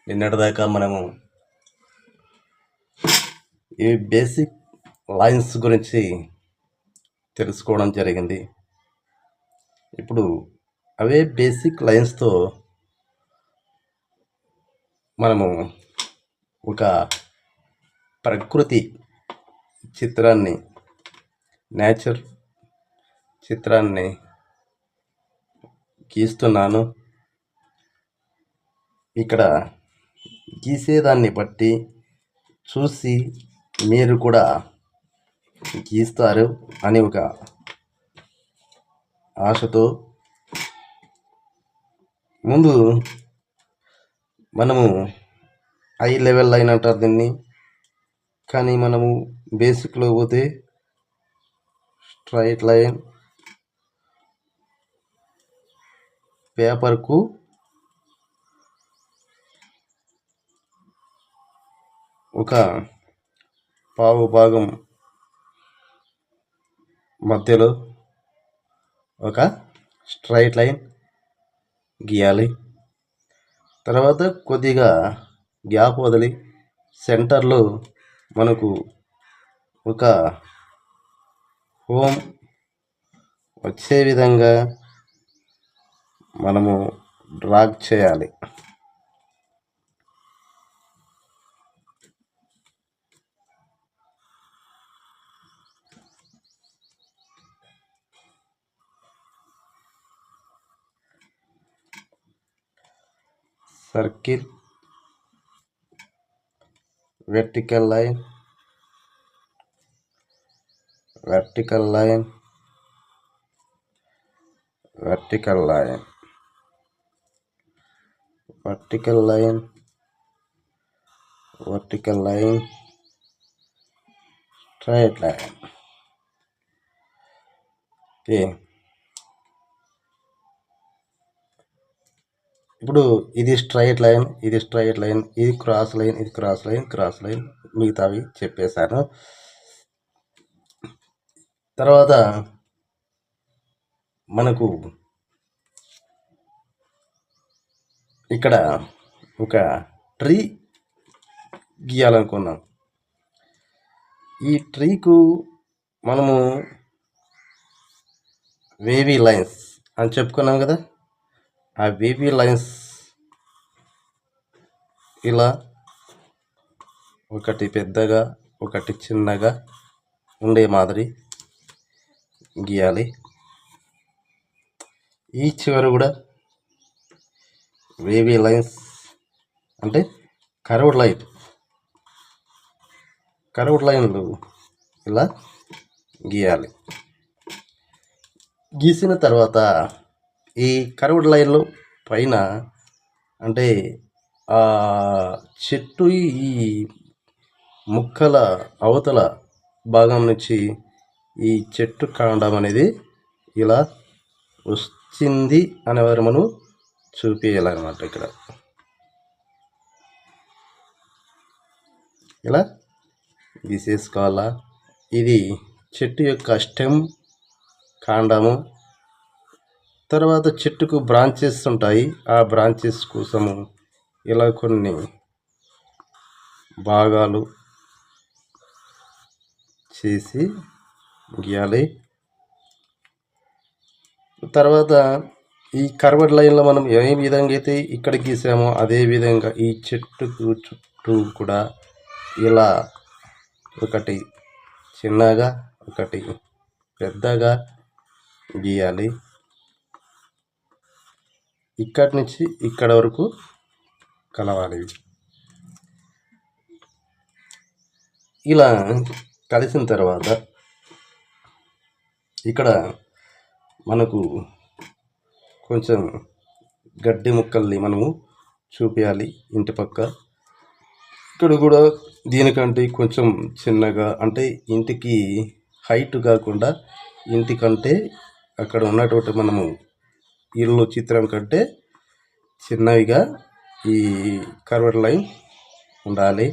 నిన్నటిదాకా మనము ఈ బేసిక్ లైన్స్ గురించి తెలుసుకోవడం జరిగింది. ఇప్పుడు అవే బేసిక్ లైన్స్తో మనము ఒక ప్రకృతి చిత్రాన్ని, నేచర్ చిత్రాన్ని గీస్తున్నాను. ఇక్కడ గీసేదాన్ని బట్టి చూసి మీరు కూడా గీస్తారు అని ఒక ఆశతో ముందు మనము హై లెవెల్ లైన్ అంటారు దీన్ని, కానీ మనము బేసిక్లో పోతే స్ట్రైట్ లైన్ పేపర్కు ఒక పావు భాగం మధ్యలో ఒక స్ట్రైట్ లైన్ గీయాలి. తర్వాత కొద్దిగా గ్యాప్ వదిలి సెంటర్లో మనకు ఒక హోమ్ వచ్చే విధంగా మనము డ్రాగ్ చేయాలి. Circle, vertical line, vertical line, vertical line, vertical line, vertical line, straight line. Okay, ఇప్పుడు ఇది స్ట్రైట్ లైన్, ఇది స్ట్రైట్ లైన్, ఇది క్రాస్ లైన్, ఇది క్రాస్ లైన్, క్రాస్ లైన్, మిగతావి చెప్పేశాను. తర్వాత మనకు ఇక్కడ ఒక ట్రీ గీయాలనుకున్నాం. ఈ ట్రీకు మనము వేవీ లైన్స్ అని చెప్పుకున్నాం కదా. ఆ వేవీ లైన్స్ ఇలా ఒకటి పెద్దగా ఒకటి చిన్నగా ఉండే మాదిరి గీయాలి. ఈ చివరి కూడా వేవీ లైన్స్ అంటే కర్వ్డ్ లైన్లు ఇలా గీయాలి. గీసిన తర్వాత ఈ కర్వ్డ్ లైన్లు పైన అంటే ఆ చెట్టు ఈ ముక్కల అవతల భాగం నుంచి ఈ చెట్టు కాండం అనేది ఇలా వచ్చింది అనేవారు మనం చూపించాలన్నమాట. ఇక్కడ ఇలా గీసేసుకోవాలా. ఇది చెట్టు యొక్క స్టెమ్, కాండము. తర్వాత చెట్టుకు బ్రాంచెస్ ఉంటాయి. ఆ బ్రాంచెస్ కోసము ఇలా కొన్ని భాగాలు చేసి గీయాలి. తర్వాత ఈ కర్వ్డ్ లైన్లో మనం ఏ విధంగా అయితే ఇక్కడ గీసామో అదే విధంగా ఈ చెట్టుకు చుట్టూ కూడా ఇలా ఒకటి చిన్నగా ఒకటి పెద్దగా గీయాలి. ఇక్కడి నుంచి ఇక్కడ వరకు కలవాలి. ఇలా కలిసిన తర్వాత ఇక్కడ మనకు కొంచెం గడ్డి ముక్కల్ని మనము చూపించాలి ఇంటి పక్క. ఇక్కడ కూడా దీనికంటే కొంచెం చిన్నగా, అంటే ఇంటికి హైట్ కాకుండా ఇంటికంటే అక్కడ ఉన్నటువంటి మనము ఇల్లు చిత్రం కంటే చిన్నవిగా ఈ కర్వ్డ్ లైన్ ఉండాలి.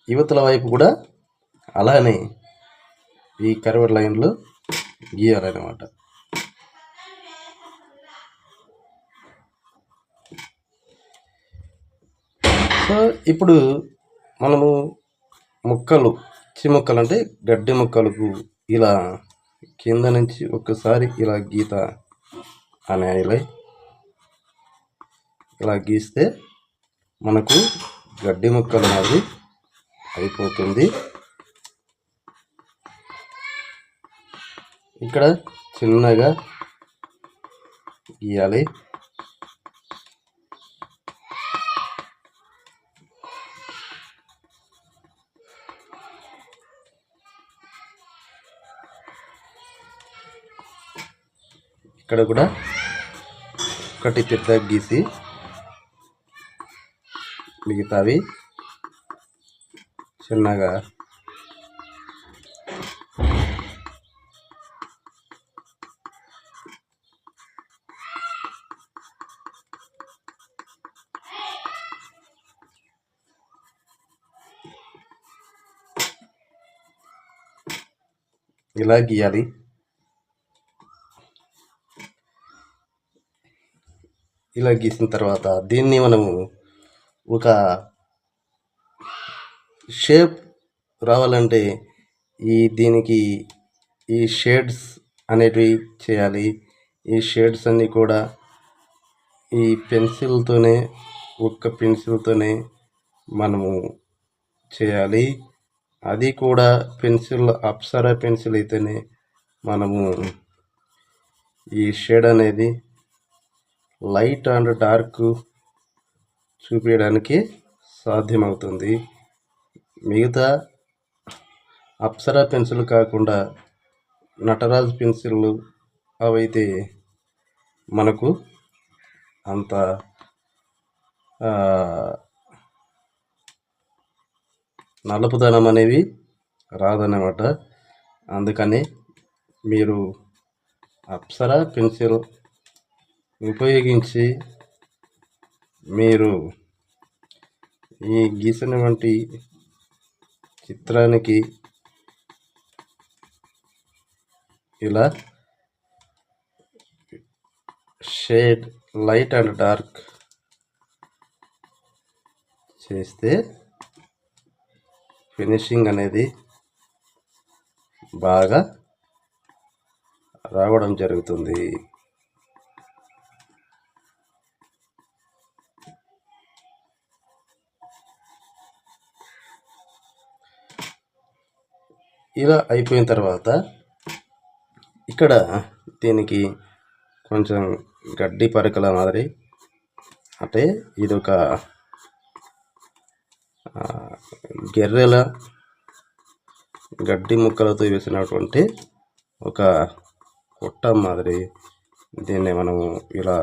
యువతల వైపు కూడా అలానే ఈ కర్వ్డ్ లైన్లు గీయాలన్నమాట. సో ఇప్పుడు మనము ముక్కలు ముక్కలు అంటే గడ్డి ముక్కలకు ఇలా కింద నుంచి ఒక్కసారి ఇలా గీత అనేయాలి. ఇలా గీస్తే మనకు గడ్డి ముక్కలు అనేది అయిపోతుంది. ఇక్కడ చిన్నగా గీయాలి. ఇక్కడ కూడా ఒకటి పెద్ద గీసి మిగతావి చిన్నగా ఇలా గీయాలి. ఇలా గీసిన తర్వాత దీన్ని మనము ఒక షేప్ రావాలంటే దీనికి ఈ షేడ్స్ అనేటివి చేయాలి. ఈ షేడ్స్ అన్నీ కూడా ఈ పెన్సిల్తోనే, ఒక్క పెన్సిల్తోనే మనము చేయాలి. అది కూడా పెన్సిల్ అప్సరా పెన్సిల్ అయితేనే మనము ఈ షేడ్ అనేది లైట్ అండ్ డార్క్ చూపించడానికి సాధ్యమవుతుంది. మిగతా అప్సరా పెన్సిల్ కాకుండా నటరాజ్ పెన్సిళ్ళు అవైతే మనకు అంత నలుపుదనం అనేవి రాదన్నమాట. అందుకని మీరు అప్సరా పెన్సిల్ ఉపయోగించి మీరు ఈ గీసిన వంటి చిత్రానికి ఇలా షేడ్ లైట్ అండ్ డార్క్ చేస్తే ఫినిషింగ్ అనేది బాగా రావడం జరుగుతుంది. ఇలా అయిపోయిన తర్వాత ఇక్కడ దీనికి కొంచెం గడ్డి పరకల మాదిరి, అంటే ఇదొక గెర్రెల గడ్డి ముక్కలతో వేసినటువంటి ఒక కొట్ట మాదిరి దీన్ని మనము ఇలా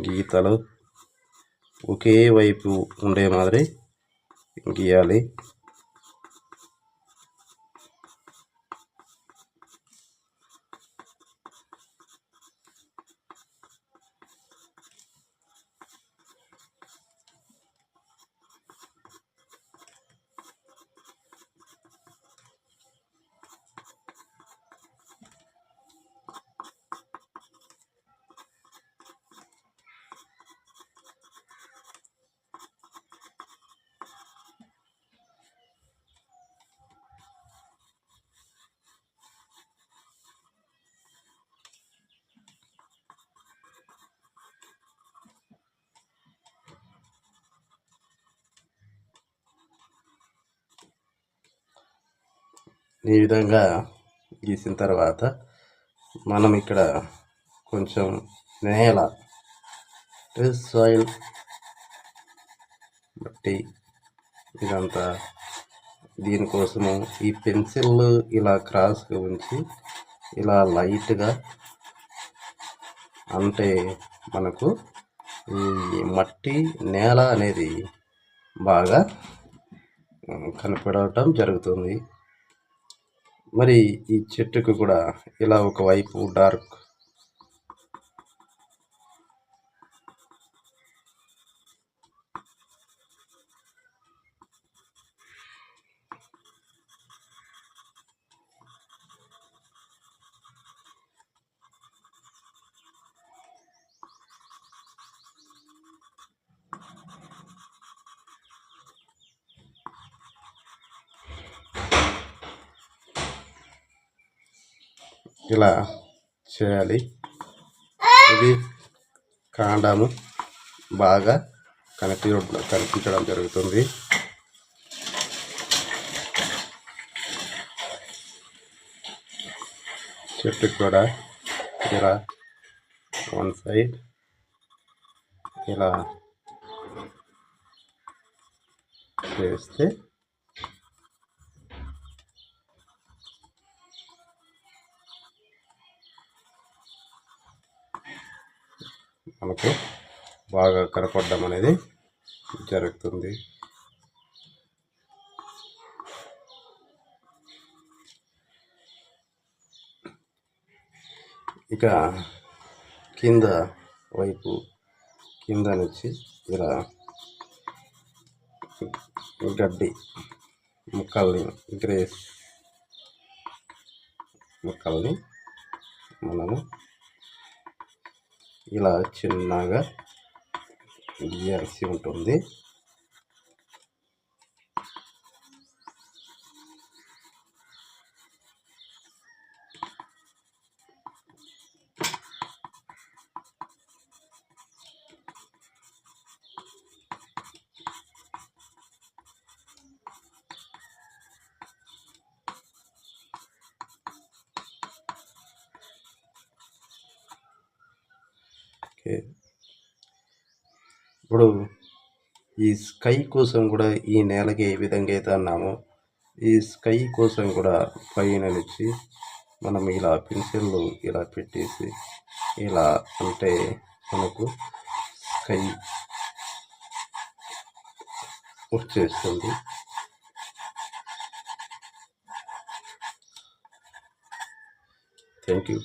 గీతలు ఒకే వైపు ఉండే మాదిరి గీయాలి. ఈ విధంగా గీసిన తర్వాత మనం ఇక్కడ కొంచెం నేల సాయిల్ బట్టి ఇదంతా దీనికోసము ఈ పెన్సిల్ ఇలా క్రాస్గా ఉంచి ఇలా లైట్గా అంటే మనకు ఈ మట్టి నేల అనేది బాగా కనపడటం జరుగుతుంది. మరి ఈ చెట్టుకు కూడా ఇలా ఒకవైపు డార్క్ ఇలా చేయాలి. ఇది కాండము బాగా కనిపించడం జరుగుతుంది. చెట్టుకు కూడా ఇలా వన్ సైడ్ ఇలా చేస్తే మనకు బాగా కనపడడం అనేది జరుగుతుంది. ఇక కింద వైపు కింద నుంచి ఇలా గడ్డి ముక్కల్ని గ్రేస్ ముక్కల్ని మనము ఇలా చిన్నగా గీయాల్సి ఉంటుంది. ఇప్పుడు ఈ స్కై కోసం కూడా ఈ నేలకి ఏ విధంగా అయితే అన్నామో ఈ స్కై కోసం కూడా పైన నుంచి మనం ఇలా పెన్సిళ్ళు ఇలా పెట్టేసి ఇలా అంటే మనకు స్కై వచ్చేస్తుంది. Thank you.